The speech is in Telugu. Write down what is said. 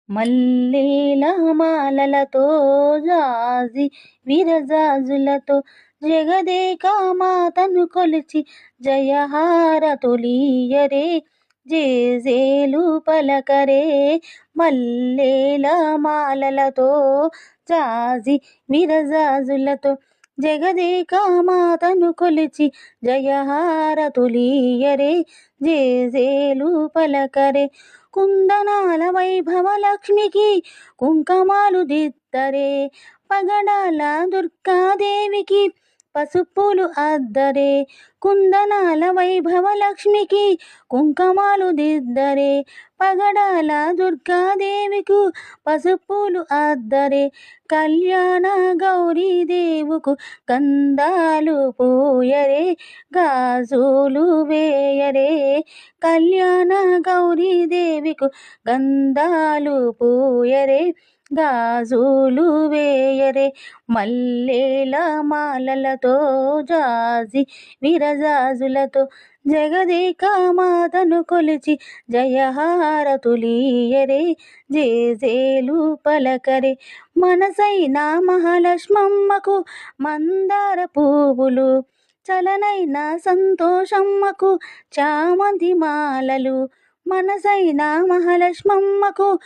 మల్లేల మాలలతో జాజి విరజాజులతో జగదేక మాతను కొలిచి జయహారతులీయరే జేజేలు పలకరే. మల్లేల మాలలతో జాజి విరజాజులతో జగదేక మాతను కొలిచి జయహారతులీయరే జేజేలు పలకరే. కుందనాల వైభవ లక్ష్మికి కుంకుమాలు దిద్దరే, పగడాల దుర్గాదేవికి పసుపులు అద్దరే. కుందనాల వైభవ లక్ష్మికి కుంకుమాలు దిద్దరే, పగడాల దుర్గాదేవికు పసుపులు అద్దరే. కళ్యాణ గౌరీ దేవుకు గంధాలు పూయరే, గాజులు వేయరే. కళ్యాణ గౌరీ దేవికు గంధాలు పూయరే, గాజులు వేయరే. మల్లేల మాలలతో జాజి విరజాజులతో జగదేక మాతను కొలిచి జయహారతులీయరే జేజేలు పలకరే. మనసైన మహాలక్ష్మమ్మకు మందార పువ్వులు, చలనైన సంతోషమ్మకు చామంతి మాలలు. మనసైన మహాలక్ష్మమ్మకు